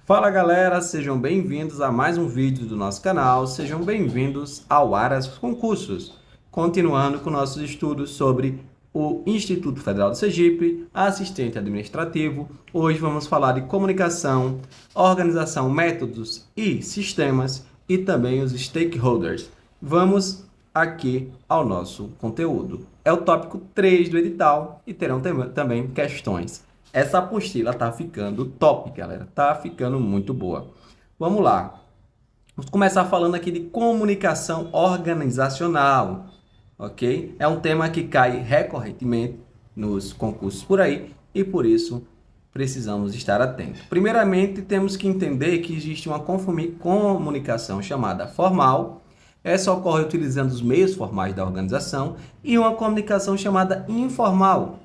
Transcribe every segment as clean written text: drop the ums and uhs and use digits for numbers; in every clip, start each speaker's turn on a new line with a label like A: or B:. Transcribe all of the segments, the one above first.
A: Fala galera, sejam bem-vindos a mais um vídeo do nosso canal, sejam bem-vindos ao Aras Concursos. Continuando com nossos estudos sobre o Instituto Federal do Sergipe, assistente administrativo, hoje vamos falar de comunicação, organização, métodos e sistemas e também os stakeholders. Vamos aqui ao nosso conteúdo. É o tópico 3 do edital e terão também questões. Essa apostila tá ficando top, galera. Tá ficando muito boa. Vamos lá. Vamos começar falando aqui de comunicação organizacional, ok? É um tema que cai recorrentemente nos concursos por aí e por isso precisamos estar atentos. Primeiramente, temos que entender que existe uma comunicação chamada formal. Essa ocorre utilizando os meios formais da organização e uma comunicação chamada informal,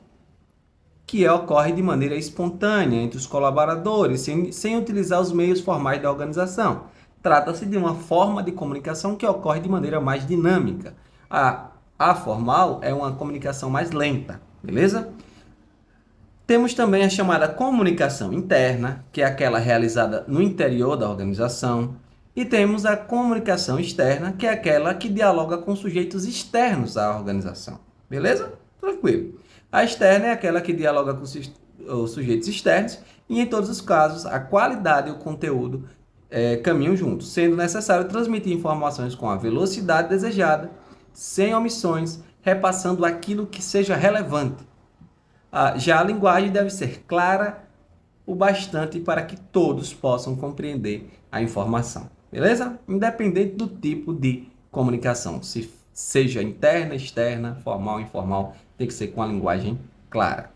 A: que ocorre de maneira espontânea entre os colaboradores, sem utilizar os meios formais da organização. Trata-se de uma forma de comunicação que ocorre de maneira mais dinâmica. A formal é uma comunicação mais lenta, beleza? Temos também a chamada comunicação interna, que é aquela realizada no interior da organização. E temos a comunicação externa, que é aquela que dialoga com sujeitos externos à organização. Beleza? Tranquilo. A externa é aquela que dialoga com os sujeitos externos e, em todos os casos, a qualidade e o conteúdo caminham juntos, sendo necessário transmitir informações com a velocidade desejada, sem omissões, repassando aquilo que seja relevante. Já a linguagem deve ser clara o bastante para que todos possam compreender a informação. Beleza? Independente do tipo de comunicação, se seja interna, externa, formal, informal, tem que ser com a linguagem clara.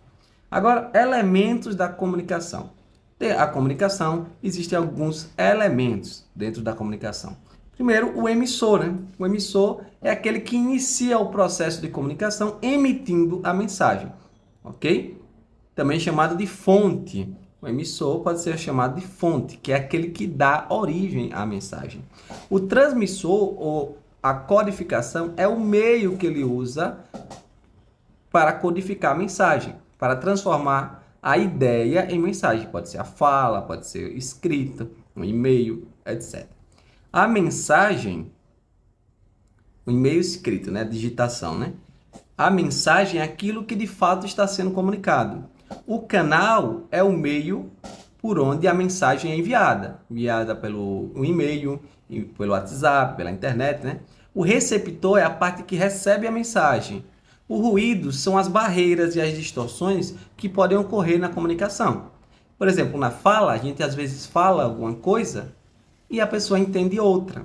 A: Agora, elementos da comunicação. A comunicação, existem alguns elementos dentro da comunicação. Primeiro, o emissor, né? O emissor é aquele que inicia o processo de comunicação emitindo a mensagem, ok? Também chamado de fonte. O emissor pode ser chamado de fonte, que é aquele que dá origem à mensagem. O transmissor ou a codificação é o meio que ele usa para codificar a mensagem, para transformar a ideia em mensagem. Pode ser a fala, pode ser escrita, um e-mail, etc. A mensagem, o e-mail escrito, né? Digitação, né? A mensagem é aquilo que de fato está sendo comunicado. O canal é o meio por onde a mensagem é enviada pelo e-mail, pelo WhatsApp, pela internet, né? O receptor é a parte que recebe a mensagem. O ruído são as barreiras e as distorções que podem ocorrer na comunicação. Por exemplo, na fala, a gente às vezes fala alguma coisa e a pessoa entende outra.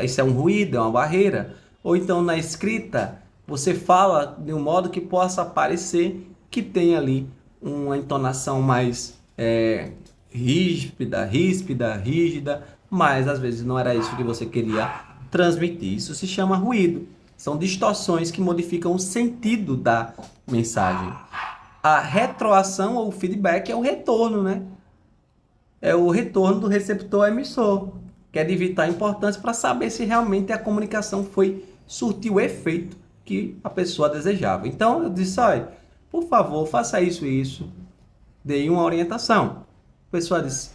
A: Isso é um ruído, é uma barreira. Ou então na escrita, você fala de um modo que possa parecer que tem ali uma entonação mais ríspida, rígida, mas às vezes não era isso que você queria transmitir. Isso se chama ruído. São distorções que modificam o sentido da mensagem. A retroação ou feedback é o retorno, né? É o retorno do receptor ao emissor, que é de vital importância para saber se realmente a comunicação surtiu o efeito que a pessoa desejava. Então, eu disse, olha, por favor, faça isso e isso. Dei uma orientação. A pessoa disse,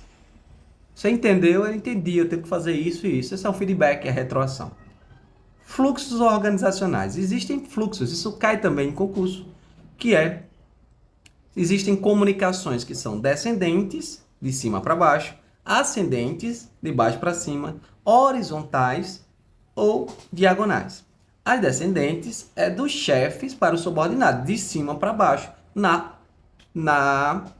A: você entendeu? Eu entendi, eu tenho que fazer isso e isso. Esse é o feedback, é a retroação. Fluxos organizacionais. Existem fluxos, isso cai também em concurso, existem comunicações que são descendentes, de cima para baixo, ascendentes, de baixo para cima, horizontais ou diagonais. As descendentes é dos chefes para os subordinados, de cima para baixo, na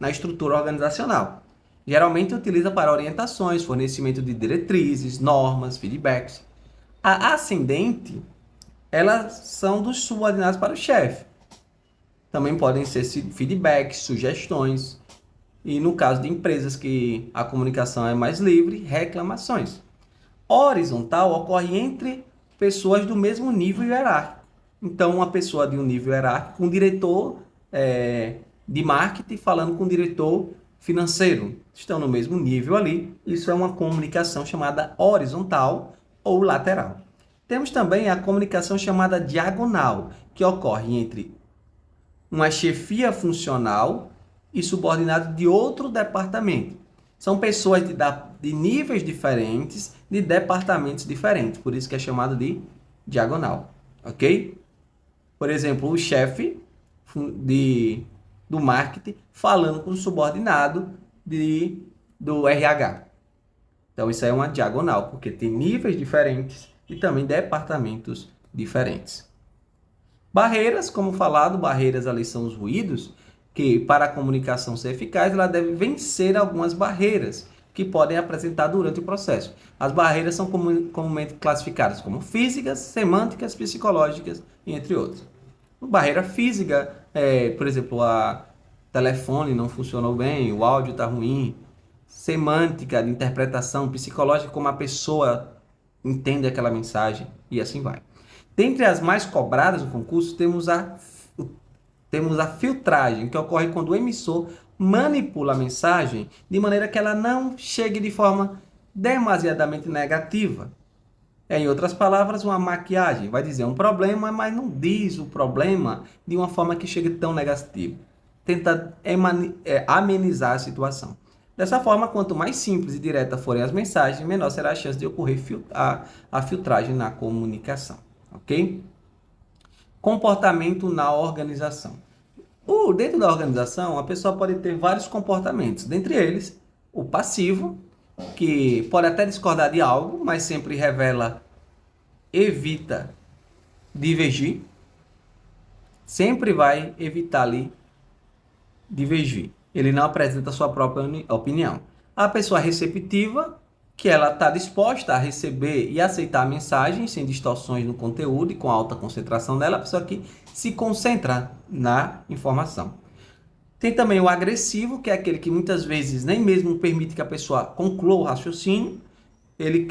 A: estrutura organizacional. Geralmente utiliza para orientações, fornecimento de diretrizes, normas, feedbacks. A ascendente, elas são dos subordinados para o chefe. Também podem ser feedbacks, sugestões. E no caso de empresas que a comunicação é mais livre, reclamações. Horizontal ocorre entre pessoas do mesmo nível hierárquico. Então, uma pessoa de um nível hierárquico, um diretor de marketing falando com um diretor financeiro, estão no mesmo nível ali. Isso é uma comunicação chamada horizontal ou lateral. Temos também a comunicação chamada diagonal, que ocorre entre uma chefia funcional e subordinado de outro departamento. São pessoas de níveis diferentes, de departamentos diferentes. Por isso que é chamado de diagonal. Ok? Por exemplo, o chefe do marketing falando com o subordinado do RH. Então, isso aí é uma diagonal, porque tem níveis diferentes e também departamentos diferentes. Barreiras, como falado, barreiras ali são os ruídos, que para a comunicação ser eficaz, ela deve vencer algumas barreiras que podem apresentar durante o processo. As barreiras são comumente classificadas como físicas, semânticas, psicológicas, entre outros. Barreira física, por exemplo, a telefone não funcionou bem, o áudio está ruim. Semântica, de interpretação, psicológica, como a pessoa entende aquela mensagem e assim vai. Dentre as mais cobradas no concurso, temos a filtragem, que ocorre quando o emissor manipula a mensagem de maneira que ela não chegue de forma demasiadamente negativa. Em outras palavras, uma maquiagem. Vai dizer um problema, mas não diz o problema de uma forma que chegue tão negativa. Tenta amenizar a situação. Dessa forma, quanto mais simples e direta forem as mensagens, menor será a chance de ocorrer a filtragem na comunicação. Ok? Comportamento na organização. Dentro da organização, a pessoa pode ter vários comportamentos. Dentre eles, o passivo, que pode até discordar de algo, mas sempre evita divergir. Sempre vai evitar ali divergir. Ele não apresenta a sua própria opinião. A pessoa receptiva, que ela está disposta a receber e aceitar a mensagem sem distorções no conteúdo e com alta concentração dela, a pessoa que se concentra na informação. Tem também o agressivo, que é aquele que muitas vezes nem mesmo permite que a pessoa conclua o raciocínio. Ele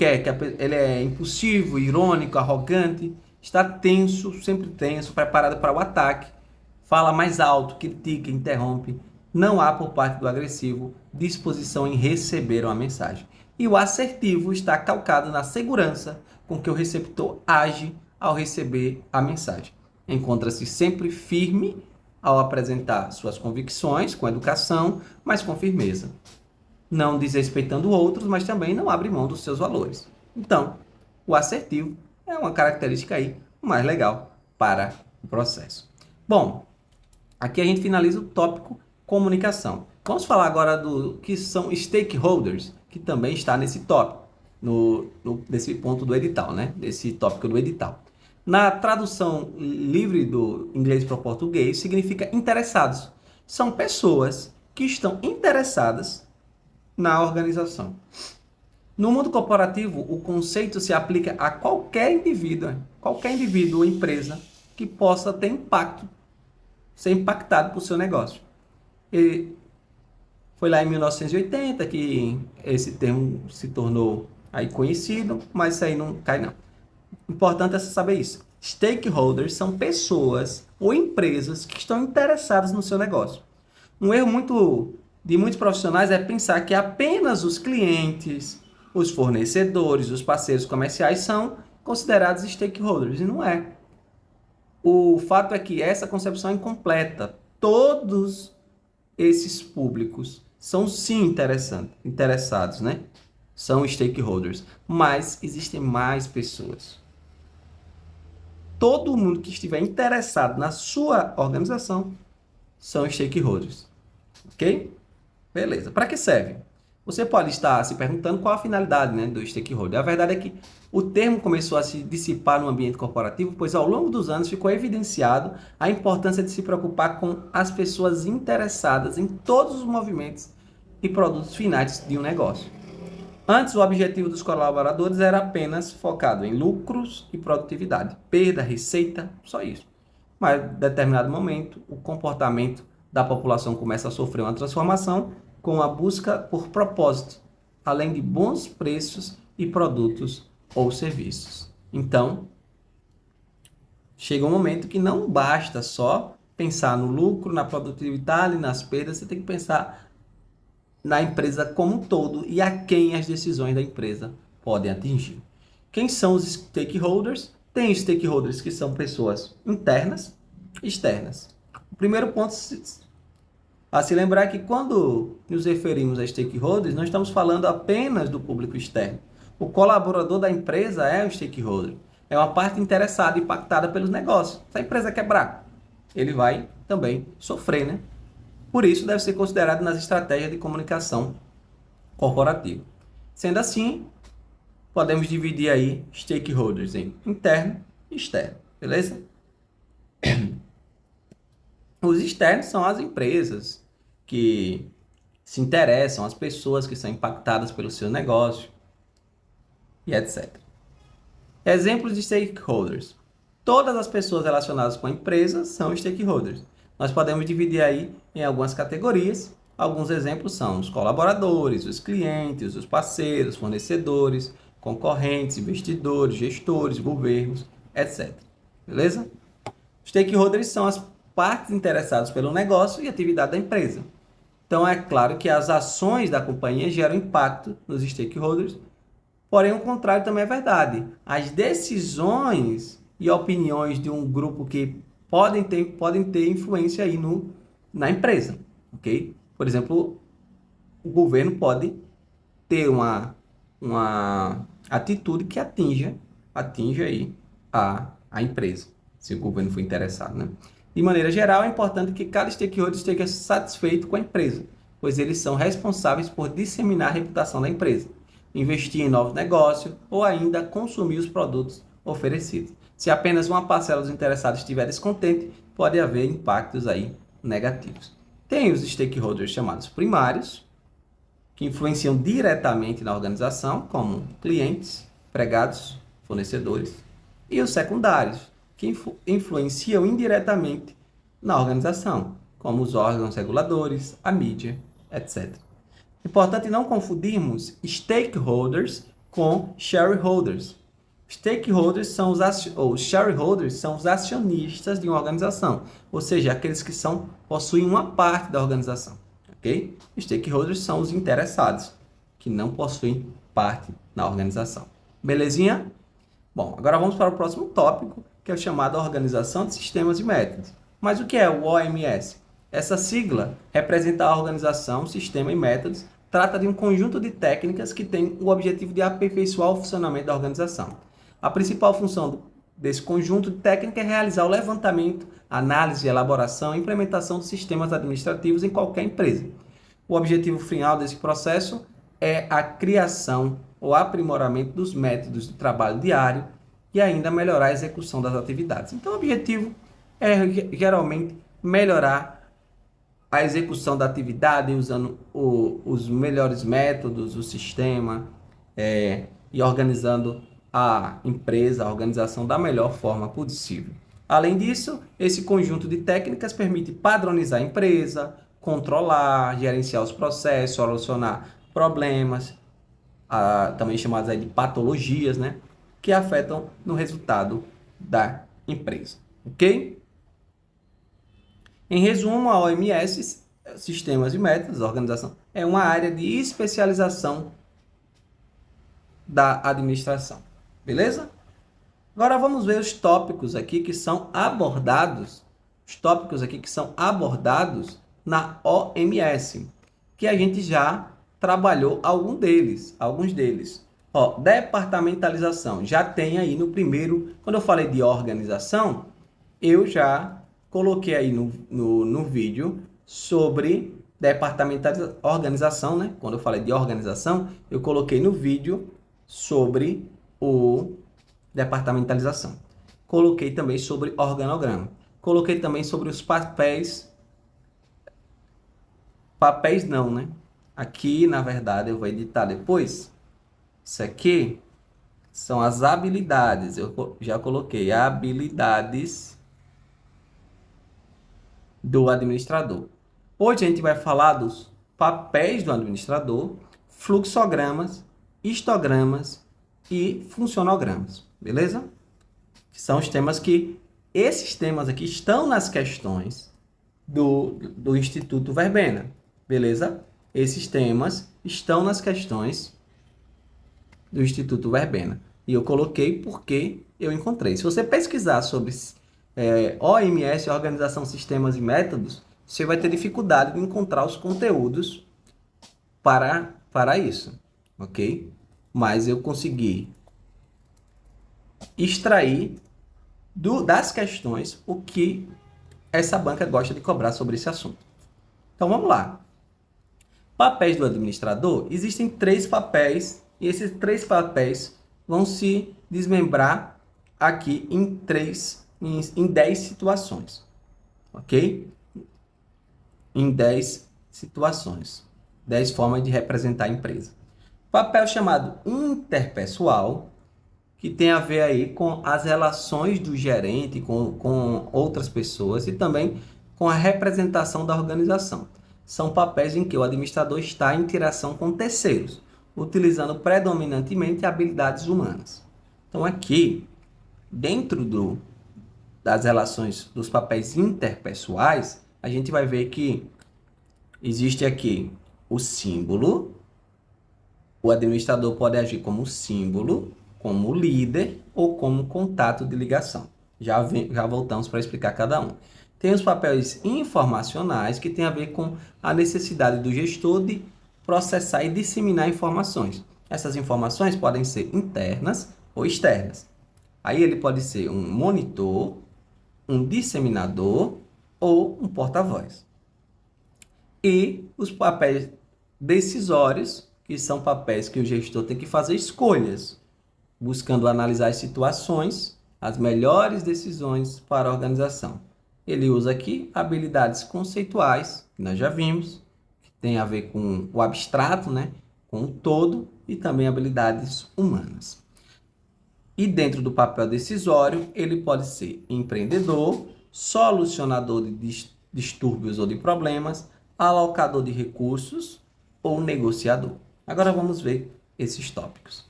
A: ele é impulsivo, irônico, arrogante, está tenso, sempre tenso, preparado para o ataque, fala mais alto, critica, interrompe. Não há por parte do agressivo disposição em receber uma mensagem. E o assertivo está calcado na segurança com que o receptor age ao receber a mensagem. Encontra-se sempre firme ao apresentar suas convicções, com educação, mas com firmeza. Não desrespeitando outros, mas também não abre mão dos seus valores. Então, o assertivo é uma característica aí mais legal para o processo. Bom, aqui a gente finaliza o tópico comunicação. Vamos falar agora do que são stakeholders, que também está nesse tópico, nesse ponto do edital, né? Desse tópico do edital. Na tradução livre do inglês para o português, significa interessados. São pessoas que estão interessadas na organização. No mundo corporativo, o conceito se aplica a qualquer indivíduo ou empresa que possa ter impacto, ser impactado por seu negócio. E foi lá em 1980 que esse termo se tornou aí conhecido, mas isso aí não cai não. Importante é saber isso. Stakeholders são pessoas ou empresas que estão interessadas no seu negócio. Um erro de muitos profissionais é pensar que apenas os clientes, os fornecedores, os parceiros comerciais são considerados stakeholders, e não é. O fato é que essa concepção é incompleta. Todos esses públicos são sim interessados, né? São stakeholders, mas existem mais pessoas. Todo mundo que estiver interessado na sua organização são stakeholders. Ok? Beleza. Para que serve? Você pode estar se perguntando qual a finalidade, né, do stakeholder. A verdade é que o termo começou a se dissipar no ambiente corporativo, pois ao longo dos anos ficou evidenciado a importância de se preocupar com as pessoas interessadas em todos os movimentos e produtos finais de um negócio. Antes, o objetivo dos colaboradores era apenas focado em lucros e produtividade, perda, receita, só isso. Mas, em determinado momento, o comportamento da população começa a sofrer uma transformação com a busca por propósito, além de bons preços e produtos ou serviços. Então, chega um momento que não basta só pensar no lucro, na produtividade, nas perdas, você tem que pensar na empresa como um todo e a quem as decisões da empresa podem atingir. Quem são os stakeholders? Tem stakeholders que são pessoas internas e externas. O primeiro ponto A se lembrar que quando nos referimos a stakeholders, não estamos falando apenas do público externo. O colaborador da empresa é um stakeholder. É uma parte interessada e impactada pelos negócios. Se a empresa quebrar, ele vai também sofrer, né? Por isso, deve ser considerado nas estratégias de comunicação corporativa. Sendo assim, podemos dividir aí stakeholders em interno e externo, beleza? Os externos são as empresas que se interessam, as pessoas que são impactadas pelo seu negócio e etc. Exemplos de stakeholders. Todas as pessoas relacionadas com a empresa são stakeholders. Nós podemos dividir aí em algumas categorias. Alguns exemplos são os colaboradores, os clientes, os parceiros, fornecedores, concorrentes, investidores, gestores, governos, etc. Beleza? Stakeholders são as partes interessadas pelo negócio e atividade da empresa. Então, é claro que as ações da companhia geram impacto nos stakeholders, porém, o contrário também é verdade. As decisões e opiniões de um grupo que podem ter influência aí na empresa, ok? Por exemplo, o governo pode ter uma atitude que atinja aí a empresa, se o governo for interessado, né? De maneira geral, é importante que cada stakeholder esteja satisfeito com a empresa, pois eles são responsáveis por disseminar a reputação da empresa, investir em novos negócios ou ainda consumir os produtos oferecidos. Se apenas uma parcela dos interessados estiver descontente, pode haver impactos aí negativos. Tem os stakeholders chamados primários, que influenciam diretamente na organização, como clientes, empregados, fornecedores, e os secundários, que influenciam indiretamente na organização, como os órgãos reguladores, a mídia, etc. Importante não confundirmos stakeholders com shareholders. Stakeholders são os shareholders são os acionistas de uma organização, ou seja, aqueles que possuem uma parte da organização, ok? Stakeholders são os interessados, que não possuem parte na organização. Belezinha? Bom, agora vamos para o próximo tópico, que é o chamado Organização de Sistemas e Métodos. Mas o que é o OMS? Essa sigla representa a organização, sistema e métodos, trata de um conjunto de técnicas que tem o objetivo de aperfeiçoar o funcionamento da organização. A principal função desse conjunto de técnicas é realizar o levantamento, análise, elaboração e implementação de sistemas administrativos em qualquer empresa. O objetivo final desse processo é a criação ou aprimoramento dos métodos de trabalho diário e ainda melhorar a execução das atividades. Então, o objetivo é geralmente melhorar a execução da atividade usando os melhores métodos, o sistema e organizando a empresa, a organização da melhor forma possível. Além disso, esse conjunto de técnicas permite padronizar a empresa, controlar, gerenciar os processos, solucionar problemas, também chamadas aí de patologias, né, que afetam no resultado da empresa, ok? Em resumo, a OMS, Sistemas e Métodos, organização, é uma área de especialização da administração, beleza? Agora vamos ver os tópicos aqui que são abordados, na OMS, que a gente já trabalhou alguns deles. Ó, departamentalização, já tem aí no primeiro, quando eu falei de organização, eu já coloquei aí no vídeo sobre organização, né? Quando eu falei de organização, eu coloquei no vídeo sobre o departamentalização. Coloquei também sobre organograma. Coloquei também sobre os papéis não, né? Aqui, na verdade, eu vou editar depois. Isso aqui são as habilidades. Eu já coloquei habilidades do administrador. Hoje a gente vai falar dos papéis do administrador, fluxogramas, histogramas e funcionogramas, beleza? Que são os temas esses temas aqui estão nas questões do Instituto Verbena, beleza? Esses temas estão nas questões do Instituto Verbena. E eu coloquei porque eu encontrei. Se você pesquisar sobre OMS, Organização, Sistemas e Métodos, você vai ter dificuldade de encontrar os conteúdos para isso, ok? Mas eu consegui extrair das questões o que essa banca gosta de cobrar sobre esse assunto. Então vamos lá. Papéis do administrador, existem 3 papéis e esses 3 papéis vão se desmembrar aqui em 10 situações, ok? Em 10 situações, 10 formas de representar a empresa. Papel chamado interpessoal, que tem a ver aí com as relações do gerente com outras pessoas e também com a representação da organização. São papéis em que o administrador está em interação com terceiros, utilizando predominantemente habilidades humanas. Então aqui, dentro das relações dos papéis interpessoais, a gente vai ver que existe aqui o símbolo. O administrador pode agir como símbolo, como líder ou como contato de ligação. Já voltamos para explicar cada um. Tem os papéis informacionais, que tem a ver com a necessidade do gestor de processar e disseminar informações. Essas informações podem ser internas ou externas. Aí ele pode ser um monitor, um disseminador ou um porta-voz. E os papéis decisórios, que são papéis que o gestor tem que fazer escolhas, buscando analisar as situações, as melhores decisões para a organização. Ele usa aqui habilidades conceituais, que nós já vimos, que tem a ver com o abstrato, né? Com o todo, e também habilidades humanas. E dentro do papel decisório, ele pode ser empreendedor, solucionador de distúrbios ou de problemas, alocador de recursos ou negociador. Agora vamos ver esses tópicos.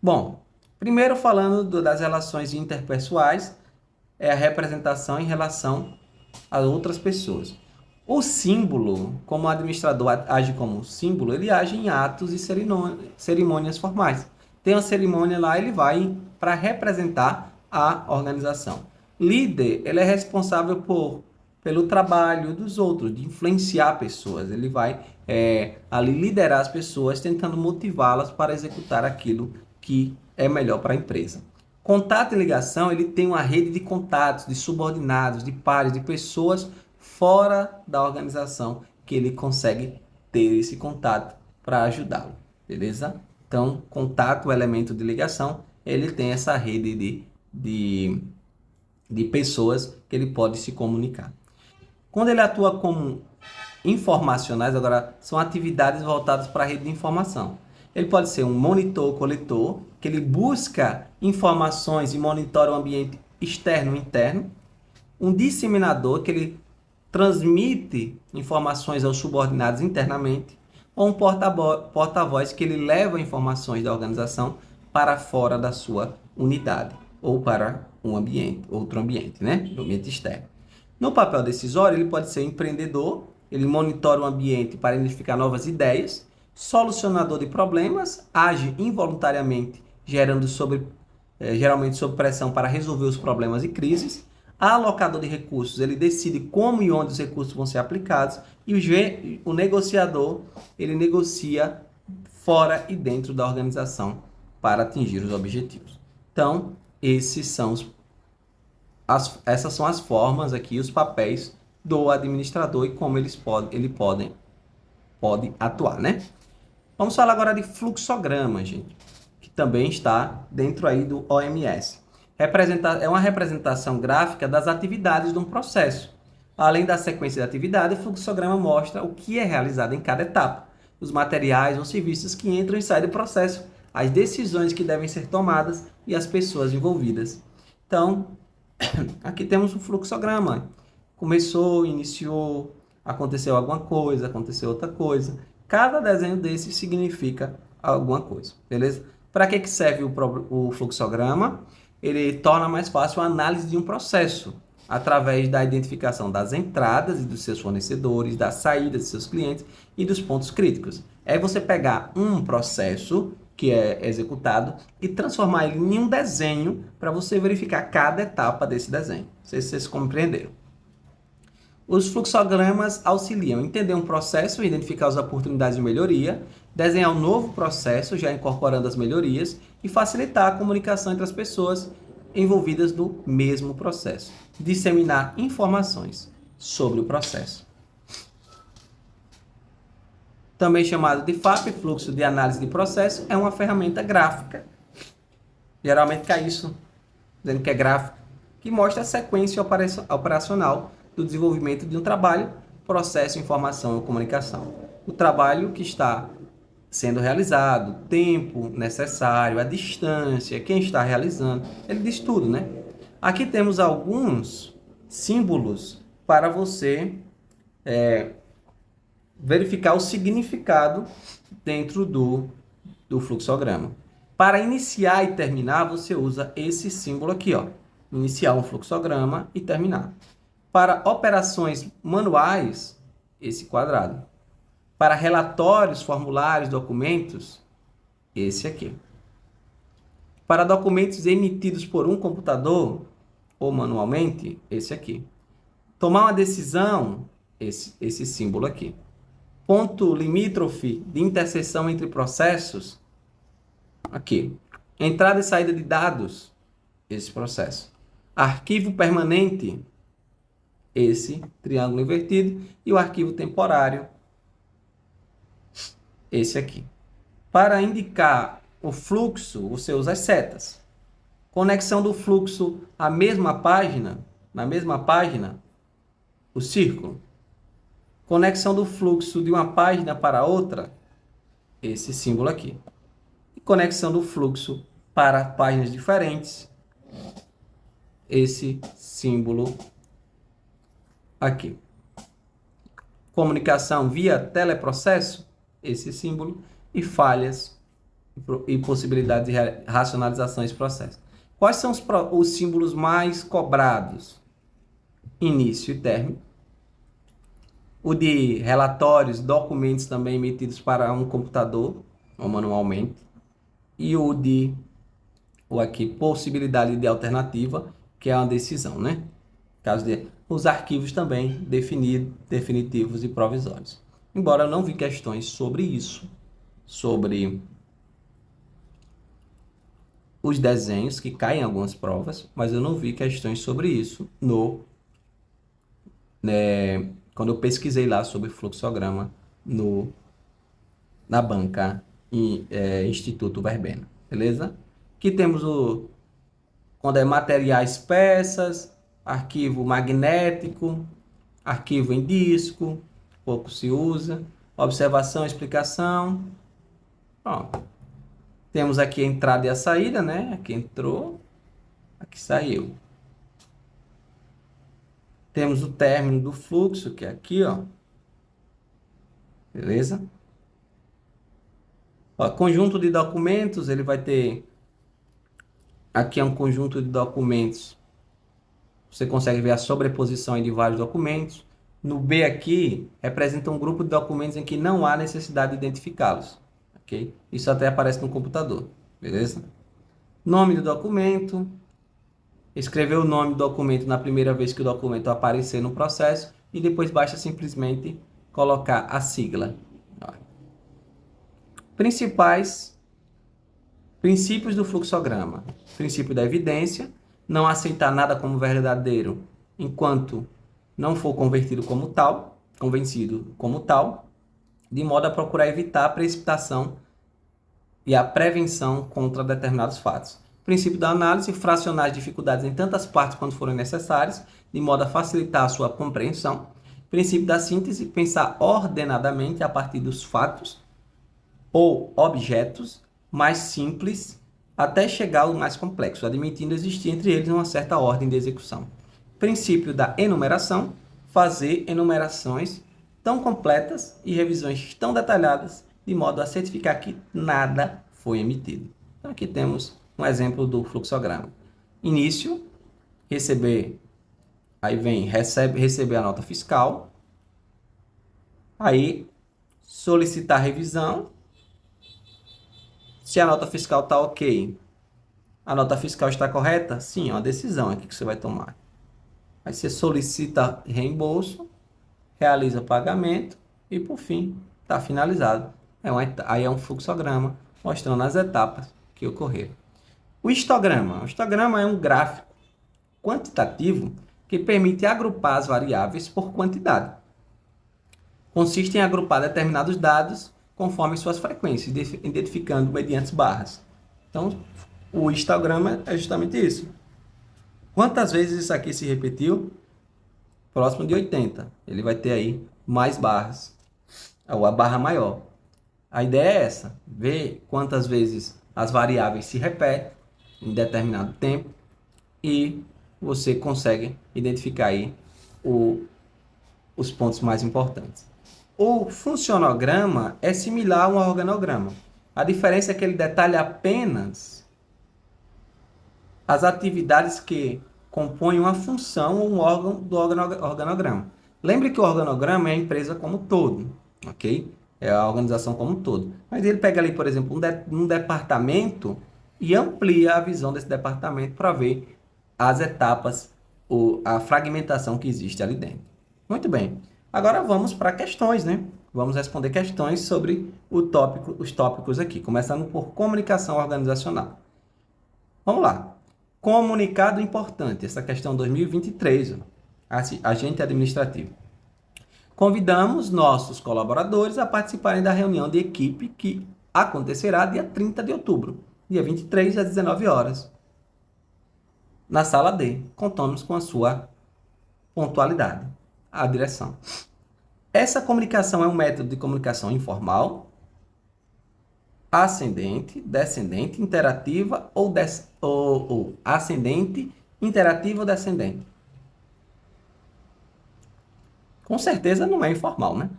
A: Bom, primeiro falando das relações interpessoais, é a representação em relação a outras pessoas. O símbolo, como o administrador age como símbolo, ele age em atos e cerimônias formais. Tem uma cerimônia lá, ele vai para representar a organização. Líder, ele é responsável pelo trabalho dos outros, de influenciar pessoas. Ele vai ali liderar as pessoas, tentando motivá-las para executar aquilo que é melhor para a empresa. Contato e ligação, ele tem uma rede de contatos, de subordinados, de pares, de pessoas fora da organização que ele consegue ter esse contato para ajudá-lo, beleza? Então, contato, o elemento de ligação, ele tem essa rede de pessoas que ele pode se comunicar. Quando ele atua como informacionais, agora são atividades voltadas para a rede de informação. Ele pode ser um monitor, coletor, que ele busca informações e monitora o ambiente externo e interno. Um disseminador, que ele transmite informações aos subordinados internamente. Ou um porta-voz, que ele leva informações da organização para fora da sua unidade. Ou para outro ambiente, né? O ambiente externo. No papel decisório, ele pode ser empreendedor, ele monitora o ambiente para identificar novas ideias. Solucionador de problemas, age involuntariamente, geralmente sob pressão para resolver os problemas e crises. Alocador de recursos, ele decide como e onde os recursos vão ser aplicados. E o negociador, ele negocia fora e dentro da organização para atingir os objetivos. Então, essas são as formas aqui, os papéis do administrador e como ele pode atuar, né? Vamos falar agora de fluxograma, gente, que também está dentro aí do OMS. É uma representação gráfica das atividades de um processo. Além da sequência de atividade, o fluxograma mostra o que é realizado em cada etapa, os materiais ou serviços que entram e saem do processo, as decisões que devem ser tomadas e as pessoas envolvidas. Então, aqui temos um fluxograma. Começou, iniciou, aconteceu alguma coisa, aconteceu outra coisa. Cada desenho desse significa alguma coisa, beleza? Para que serve o fluxograma? Ele torna mais fácil a análise de um processo, através da identificação das entradas e dos seus fornecedores, das saídas de seus clientes e dos pontos críticos. É você pegar um processo que é executado e transformar ele em um desenho para você verificar cada etapa desse desenho. Não sei se vocês compreenderam. Os fluxogramas auxiliam a entender um processo, identificar as oportunidades de melhoria, desenhar um novo processo, já incorporando as melhorias, e facilitar a comunicação entre as pessoas envolvidas no mesmo processo. Disseminar informações sobre o processo. Também chamado de FAP, fluxo de análise de processo, é uma ferramenta gráfica. Geralmente cai isso, dizendo que é gráfica, que mostra a sequência operacional do desenvolvimento de um trabalho, processo, informação ou comunicação. O trabalho que está sendo realizado, o tempo necessário, a distância, quem está realizando, ele diz tudo, né? Aqui temos alguns símbolos para você verificar o significado dentro do fluxograma. Para iniciar e terminar, você usa esse símbolo aqui, ó. Iniciar um fluxograma e terminar. Para operações manuais, esse quadrado. Para relatórios, formulários, documentos, esse aqui. Para documentos emitidos por um computador ou manualmente, esse aqui. Tomar uma decisão, esse símbolo aqui. Ponto limítrofe de interseção entre processos, aqui. Entrada e saída de dados, esse processo. Arquivo permanente, esse triângulo invertido. E o arquivo temporário, esse aqui. Para indicar o fluxo, você usa as setas. Conexão do fluxo à mesma página, na mesma página, o círculo. Conexão do fluxo de uma página para outra, esse símbolo aqui. E conexão do fluxo para páginas diferentes, esse símbolo aqui. Comunicação via teleprocesso, esse símbolo. E falhas e possibilidade de racionalização desse processo. Quais são os símbolos mais cobrados? Início e término. O de relatórios, documentos também emitidos para um computador ou manualmente. E o aqui, possibilidade de alternativa, que é uma decisão, né? Caso de os arquivos também definitivos e provisórios. Embora eu não vi questões sobre isso, sobre os desenhos que caem em algumas provas, mas eu não vi questões sobre isso quando eu pesquisei lá sobre fluxograma na banca Instituto Verbena, beleza? Aqui temos quando é materiais, peças, arquivo magnético, arquivo em disco, pouco se usa, observação, explicação. Pronto. Temos aqui a entrada e a saída, né? Aqui entrou, aqui saiu. Temos o término do fluxo, que é aqui, ó. Beleza? Ó, conjunto de documentos, ele vai ter... Aqui é um conjunto de documentos. Você consegue ver a sobreposição de vários documentos. No B aqui, representa um grupo de documentos em que não há necessidade de identificá-los. Okay? Isso até aparece no computador. Beleza? Nome do documento. Escrever o nome do documento na primeira vez que o documento aparecer no processo e depois basta simplesmente colocar a sigla. Principais princípios do fluxograma. Princípio da evidência, não aceitar nada como verdadeiro enquanto não for convertido como tal, convencido como tal, de modo a procurar evitar a precipitação e a prevenção contra determinados fatos. Princípio da análise, fracionar as dificuldades em tantas partes quanto forem necessárias, de modo a facilitar a sua compreensão. Princípio da síntese, pensar ordenadamente a partir dos fatos ou objetos mais simples até chegar ao mais complexo, admitindo existir entre eles uma certa ordem de execução. Princípio da enumeração, fazer enumerações tão completas e revisões tão detalhadas, de modo a certificar que nada foi emitido. Então, aqui temos um exemplo do fluxograma. Início, receber, aí vem receber a nota fiscal, aí solicitar revisão. Se a nota fiscal está ok, a nota fiscal está correta? Sim, é uma decisão aqui que você vai tomar. Aí você solicita reembolso, realiza pagamento e, por fim, está finalizado. Aí é um fluxograma mostrando as etapas que ocorreram. O histograma. O histograma é um gráfico quantitativo que permite agrupar as variáveis por quantidade. Consiste em agrupar determinados dados conforme suas frequências, identificando mediante barras. Então, o histograma é justamente isso. Quantas vezes isso aqui se repetiu? Próximo de 80. Ele vai ter aí mais barras, ou a barra maior. A ideia é essa, ver quantas vezes as variáveis se repetem em determinado tempo e você consegue identificar aí os pontos mais importantes. O funcionograma é similar a um organograma. A diferença é que ele detalha apenas as atividades que compõem uma função ou um órgão do organograma. Lembre que o organograma é a empresa como um todo, ok? É a organização como um todo. Mas ele pega ali, por exemplo, um departamento e amplia a visão desse departamento para ver as etapas, a fragmentação que existe ali dentro. Muito bem. Agora vamos para questões, né? Vamos responder questões sobre os tópicos aqui, começando por comunicação organizacional. Vamos lá. Comunicado importante, essa questão 2023, agente administrativo. Convidamos nossos colaboradores a participarem da reunião de equipe que acontecerá dia 30 de outubro, dia 23 às 19 horas, na sala D. Contamos com a sua pontualidade. A direção. Essa comunicação é um método de comunicação informal, ascendente, descendente, interativa ou ascendente, interativa ou descendente. Com certeza não é informal, né?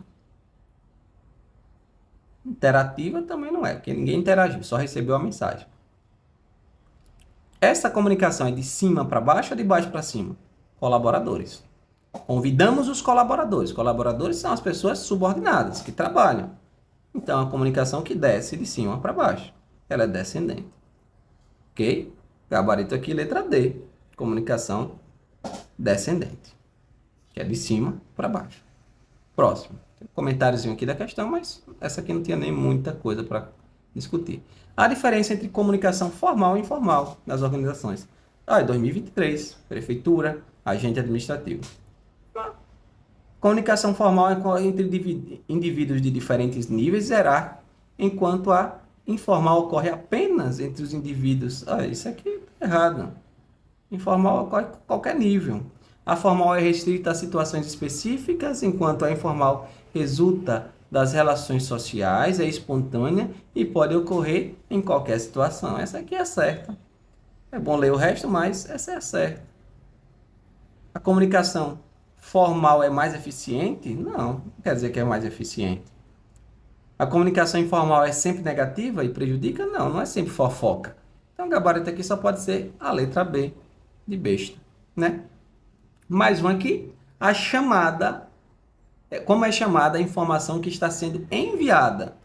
A: Interativa também não é, porque ninguém interagiu, só recebeu a mensagem. Essa comunicação é de cima para baixo ou de baixo para cima? Colaboradores. Convidamos os colaboradores. Colaboradores são as pessoas subordinadas, que trabalham. Então, a comunicação que desce de cima para baixo. Ela é descendente. Ok? Gabarito aqui, letra D. Comunicação descendente. Que é de cima para baixo. Próximo. Tem um comentáriozinho aqui da questão, mas essa aqui não tinha nem muita coisa para discutir. A diferença entre comunicação formal e informal nas organizações. 2023, prefeitura, agente administrativo. Comunicação formal é entre indivíduos de diferentes níveis hierárquicos, enquanto a informal ocorre apenas entre os indivíduos. Isso aqui é errado. Informal ocorre em qualquer nível. A formal é restrita a situações específicas, enquanto a informal resulta das relações sociais, é espontânea e pode ocorrer em qualquer situação. Essa aqui é certa. É bom ler o resto, mas essa é a certa. A comunicação formal é mais eficiente? Não quer dizer que é mais eficiente. A comunicação informal é sempre negativa e prejudica? Não é sempre fofoca. Então, o gabarito aqui só pode ser a letra B de besta, né? Mais um aqui, a chamada. Como é chamada a informação que está sendo enviada?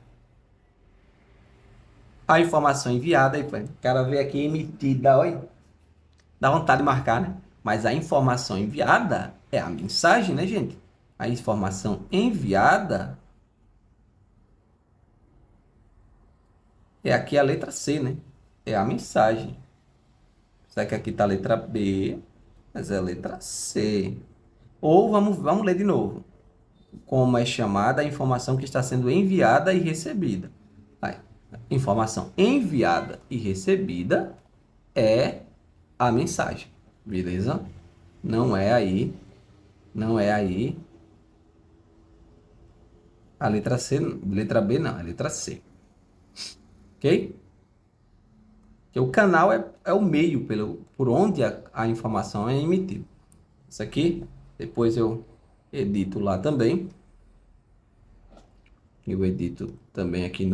A: A informação enviada, o cara vê aqui emitida, olha, dá vontade de marcar, né? Mas a informação enviada é a mensagem, né, gente? A informação enviada é aqui a letra C, né? É a mensagem. Será que aqui está a letra B, mas é a letra C. Ou vamos ler de novo. Como é chamada a informação que está sendo enviada e recebida? Informação enviada e recebida é a mensagem, beleza? Não é aí a letra C, letra B não, é a letra C. Ok? Porque o canal é o meio por onde a informação é emitida. Isso aqui, depois eu edito lá também. Eu edito também aqui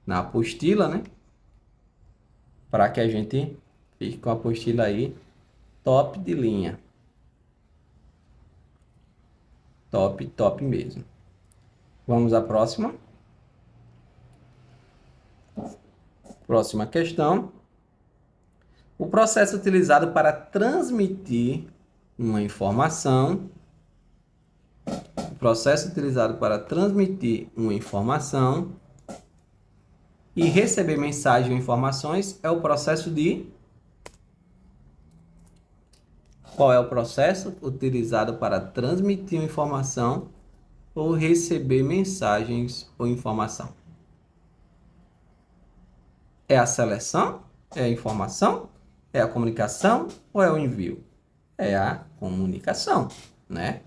A: na apostila, né? Para que a gente fique com a apostila aí top de linha. Top mesmo. Vamos à próxima. Próxima questão. O processo utilizado para transmitir uma informação processo utilizado para transmitir uma informação e receber mensagem ou informações é o processo de... Qual é o processo utilizado para transmitir uma informação ou receber mensagens ou informação? É a seleção? É a informação? É a comunicação ou é o envio? É a comunicação, né?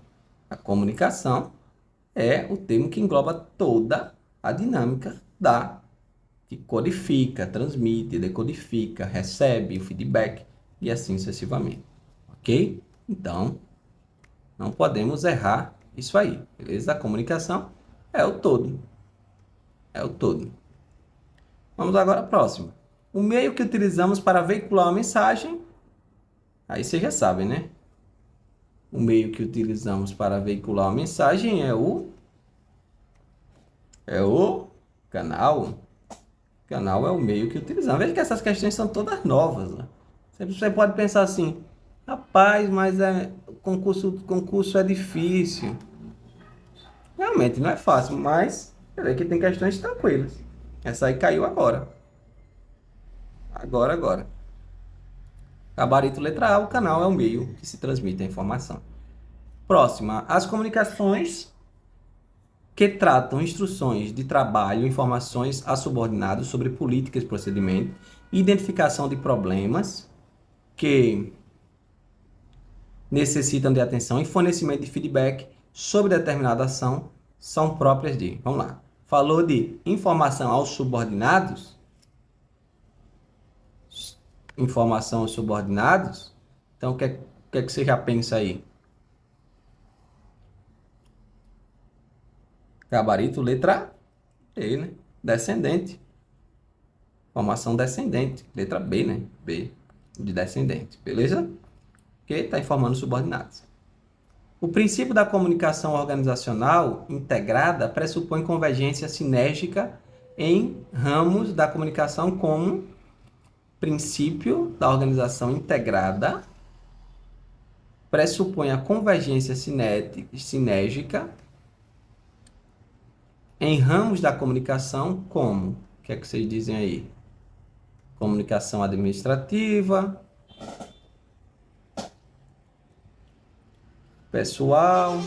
A: A comunicação é o termo que engloba toda a dinâmica que codifica, transmite, decodifica, recebe o feedback e assim sucessivamente. Ok? Então, não podemos errar isso aí, beleza? A comunicação é o todo. É o todo. Vamos agora à próxima. O meio que utilizamos para veicular uma mensagem, aí vocês já sabem, né? O meio que utilizamos para veicular uma mensagem é o canal. O canal é o meio que utilizamos. Veja que essas questões são todas novas, né? Você pode pensar assim, rapaz, mas concurso é difícil. Realmente não é fácil, mas aqui tem questões tranquilas. Essa aí caiu agora. Agora. Gabarito letra A, o canal é o meio que se transmite a informação. Próxima, as comunicações que tratam instruções de trabalho, informações a subordinados sobre políticas e procedimentos, identificação de problemas que necessitam de atenção e fornecimento de feedback sobre determinada ação são próprias de... Vamos lá. Falou de informação aos subordinados? Informação aos subordinados? Então, o que é que você já pensa aí? Gabarito, letra E, né? Descendente. Informação descendente. Letra B, né? B, de descendente. Beleza? Que está informando subordinados. O princípio da comunicação organizacional integrada pressupõe convergência sinérgica em ramos da comunicação como princípio da organização integrada pressupõe a convergência sinérgica em ramos da comunicação como, o que é que vocês dizem aí? Comunicação administrativa, pessoal,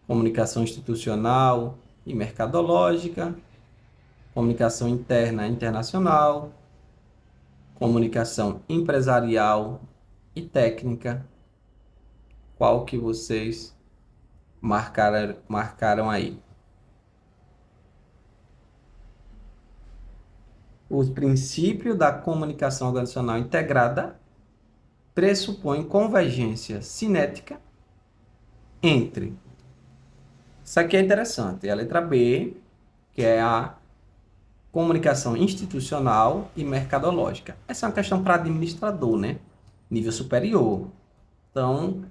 A: comunicação institucional e mercadológica, comunicação interna e internacional, comunicação empresarial e técnica. Qual que vocês marcaram aí? O princípio da comunicação organizacional integrada pressupõe convergência cinética entre... Isso aqui é interessante, é a letra B, que é a comunicação institucional e mercadológica. Essa é uma questão para administrador, né? Nível superior. Então,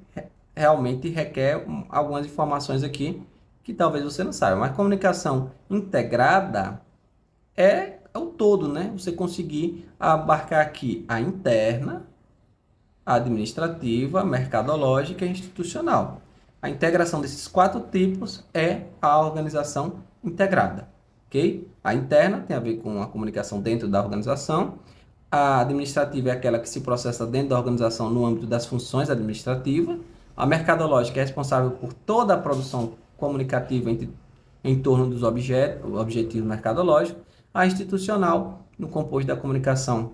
A: realmente requer algumas informações aqui que talvez você não saiba. Mas comunicação integrada é o todo, né? Você conseguir abarcar aqui a interna, a administrativa, mercadológica e institucional. A integração desses 4 tipos é a organização integrada, ok? A interna tem a ver com a comunicação dentro da organização. A administrativa é aquela que se processa dentro da organização no âmbito das funções administrativas. A mercadológica é responsável por toda a produção comunicativa em torno dos objetivos mercadológicos. A institucional, no composto da comunicação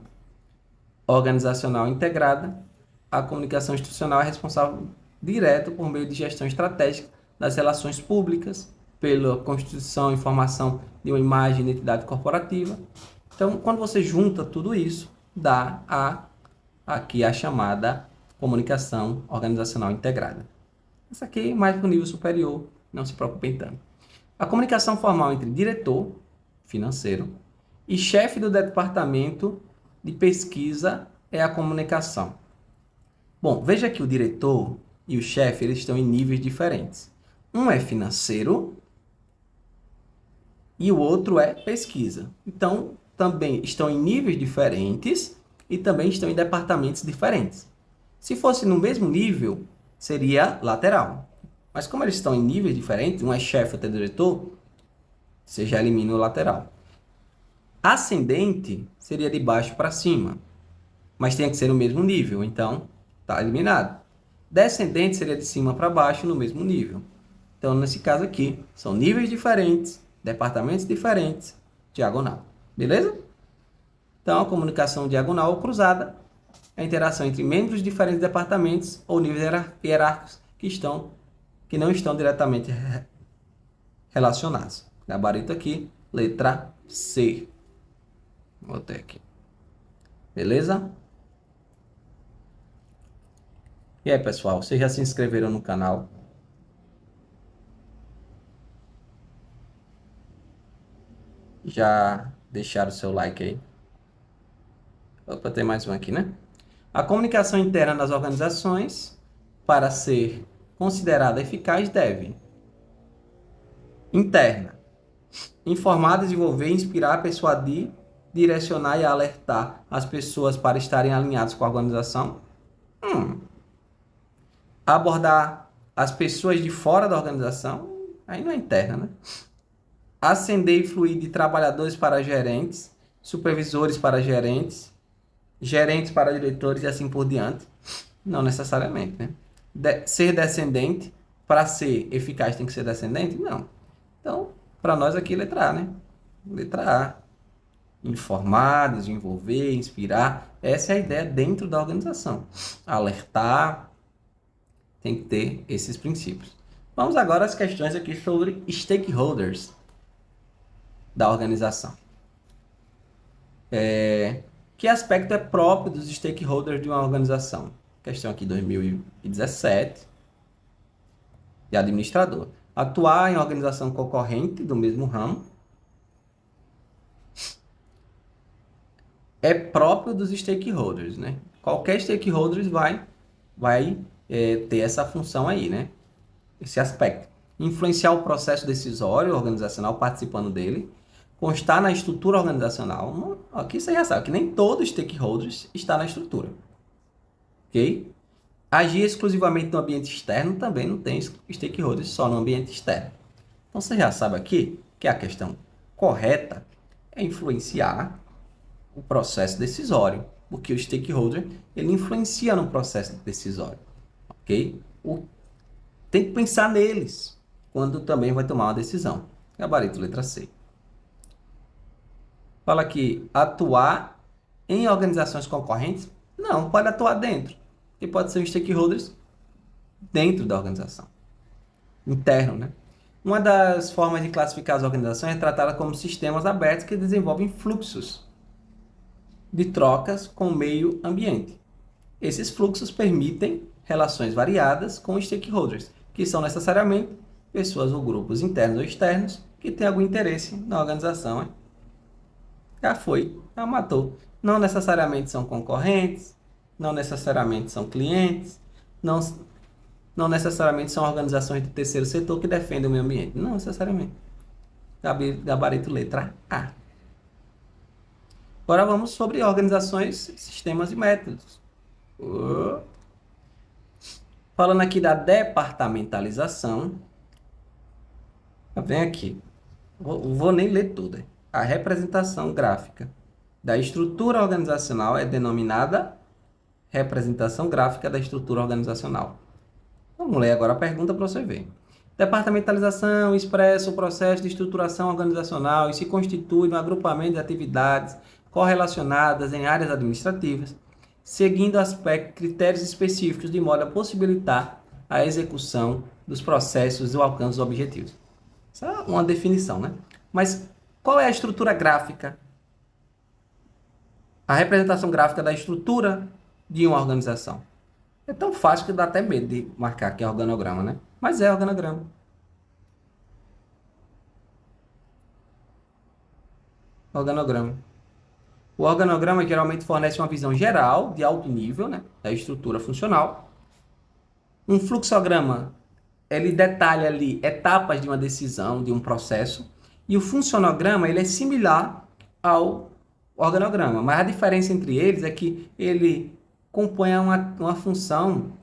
A: organizacional integrada. A comunicação institucional é responsável direto por meio de gestão estratégica das relações públicas, pela constituição e formação de uma imagem e identidade corporativa. Então, quando você junta tudo isso, dá aqui a chamada comunicação organizacional integrada. Essa aqui mais para o nível superior, não se preocupem tanto. A comunicação formal entre diretor financeiro e chefe do departamento de pesquisa é a comunicação. Bom, veja que o diretor e o chefe eles estão em níveis diferentes. Um é financeiro e o outro é pesquisa. Então, também estão em níveis diferentes e também estão em departamentos diferentes. Se fosse no mesmo nível, seria lateral. Mas como eles estão em níveis diferentes, um é chefe, outro é diretor, você já elimina o lateral. Ascendente seria de baixo para cima, mas tem que ser no mesmo nível, então está eliminado. Descendente seria de cima para baixo no mesmo nível. Então, nesse caso aqui, são níveis diferentes, departamentos diferentes, diagonal. Beleza? Então, a comunicação diagonal ou cruzada é a interação entre membros de diferentes departamentos ou níveis hierárquicos que não estão diretamente relacionados. Gabarito aqui, letra C. Botei aqui. Beleza? E aí, pessoal, vocês já se inscreveram no canal? Já deixaram o seu like aí? Opa, tem mais um aqui, né? A comunicação interna das organizações, para ser considerada eficaz, deve: interna, informar, desenvolver, inspirar, persuadir, direcionar e alertar as pessoas para estarem alinhadas com a organização. Abordar as pessoas de fora da organização, aí não é interna, né? Ascender e fluir de trabalhadores para gerentes, supervisores para gerentes, gerentes para diretores e assim por diante. Não necessariamente, né? Ser descendente, para ser eficaz tem que ser descendente? Não. Então, para nós aqui, letra A, né? Letra A. Informar, desenvolver, inspirar. Essa é a ideia dentro da organização. Alertar, tem que ter esses princípios. Vamos agora às questões aqui sobre stakeholders da organização. Que aspecto é próprio dos stakeholders de uma organização? Questão aqui 2017, de administrador. Atuar em organização concorrente do mesmo ramo é próprio dos stakeholders, né? Qualquer stakeholder vai ter essa função aí, né? Esse aspecto. Influenciar o processo decisório organizacional participando dele. Constar na estrutura organizacional. Aqui você já sabe que nem todo stakeholder está na estrutura. Ok? Agir exclusivamente no ambiente externo, também não tem stakeholders só no ambiente externo. Então você já sabe aqui que a questão correta é influenciar o processo decisório, porque o stakeholder ele influencia no processo decisório. Ok? Tem que pensar neles quando também vai tomar uma decisão. Gabarito, letra C. Fala aqui, atuar em organizações concorrentes? Não, pode atuar dentro. Porque pode ser os stakeholders dentro da organização. Interno, né? Uma das formas de classificar as organizações é tratá-las como sistemas abertos que desenvolvem fluxos de trocas com o meio ambiente. Esses fluxos permitem relações variadas com os stakeholders, que são necessariamente pessoas ou grupos internos ou externos que têm algum interesse na organização. Hein? Já foi, já matou. Não necessariamente são concorrentes, não necessariamente são clientes, não necessariamente são organizações do terceiro setor que defendem o meio ambiente. Não necessariamente. Gabarito letra A. Agora vamos sobre organizações, sistemas e métodos. Falando aqui da departamentalização. Vem aqui. Vou nem ler tudo. A representação gráfica da estrutura organizacional é denominada representação gráfica da estrutura organizacional. Vamos ler agora a pergunta para você ver. Departamentalização expressa o processo de estruturação organizacional e se constitui no agrupamento de atividades correlacionadas em áreas administrativas, seguindo critérios específicos de modo a possibilitar a execução dos processos e o alcance dos objetivos. Essa é uma definição, né? Mas qual é a estrutura gráfica? A representação gráfica da estrutura de uma organização. É tão fácil que dá até medo de marcar aqui organograma, né? Mas é organograma. Organograma. O organograma geralmente fornece uma visão geral, de alto nível, né, da estrutura funcional. Um fluxograma, ele detalha ali etapas de uma decisão, de um processo. E o funcionograma, ele é similar ao organograma. Mas a diferença entre eles é que ele compõe uma função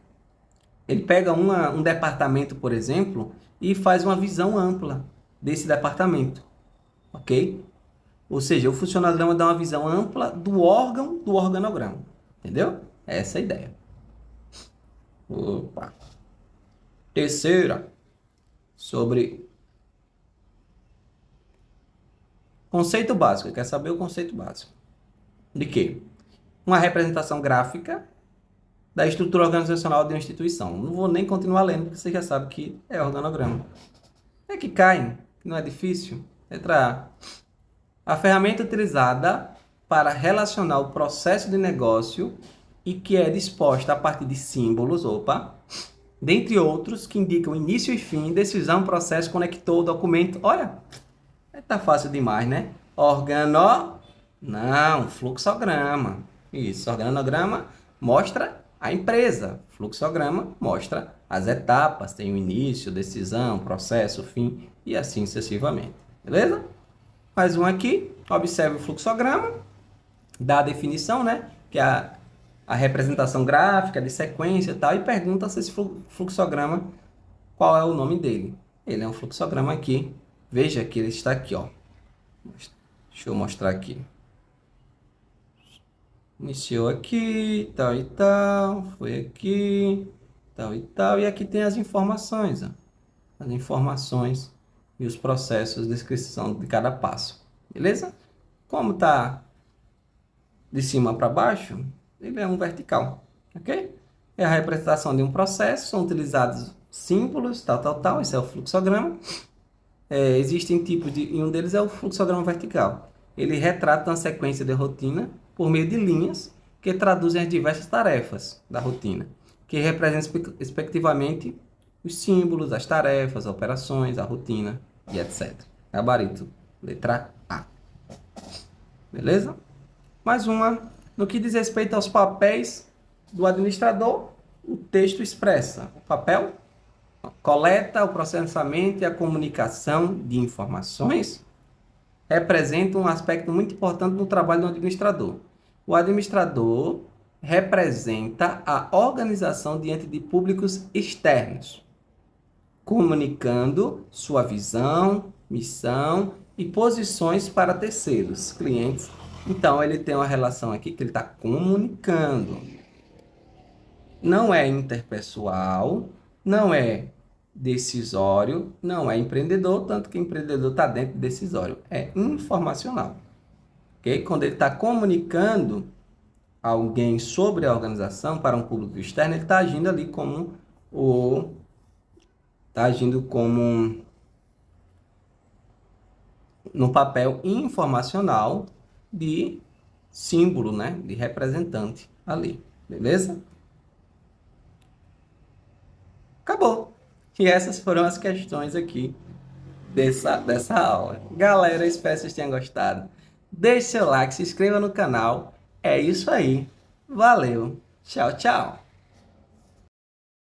A: Ele pega um departamento, por exemplo, e faz uma visão ampla desse departamento, ok? Ou seja, o funcionograma dá uma visão ampla do órgão do organograma, entendeu? Essa é a ideia. Opa. Terceira, sobre conceito básico. Quer saber o conceito básico? De quê? Uma representação gráfica da estrutura organizacional de uma instituição. Não vou nem continuar lendo, porque você já sabe que é organograma. É que cai, que não é difícil. Letra A. A ferramenta utilizada para relacionar o processo de negócio e que é disposta a partir de símbolos, dentre outros, que indicam início e fim, decisão, processo, conector, documento. Olha, tá fácil demais, né? Não, fluxograma. Isso, organograma mostra a empresa. Fluxograma mostra as etapas, tem o início, decisão, processo, fim e assim sucessivamente. Beleza? Mais um aqui, observe o fluxograma, dá a definição, né? Que é a representação gráfica de sequência e tal, e pergunta se esse fluxograma, qual é o nome dele. Ele é um fluxograma aqui. Veja que ele está aqui, ó. Deixa eu mostrar aqui. Iniciou aqui, tal e tal, foi aqui, tal e tal, e aqui tem as informações, ó. As informações e os processos de descrição de cada passo, beleza? Como tá de cima para baixo, ele é um vertical, ok? É a representação de um processo, são utilizados símbolos, tal, esse é o fluxograma. Existem tipos e um deles é o fluxograma vertical. Ele retrata uma sequência de rotina por meio de linhas que traduzem as diversas tarefas da rotina, que representam respectivamente os símbolos, as tarefas, as operações, a rotina e etc. Gabarito, letra A. Beleza? Mais uma. No que diz respeito aos papéis do administrador, o texto expressa o papel, coleta, o processamento e a comunicação de informações representa um aspecto muito importante no trabalho do administrador. O administrador representa a organização diante de públicos externos, comunicando sua visão, missão e posições para terceiros, clientes. Então, ele tem uma relação aqui que ele está comunicando. Não é interpessoal, não é decisório, não é empreendedor, tanto que empreendedor está dentro de decisório. É informacional. Okay? Quando ele está comunicando alguém sobre a organização para um público externo, ele está agindo ali como no papel informacional de símbolo, né? De representante ali. Beleza? Acabou. E essas foram as questões aqui dessa aula. Galera, espero que vocês tenham gostado. Deixe seu like, se inscreva no canal. É isso aí. Valeu. Tchau, tchau.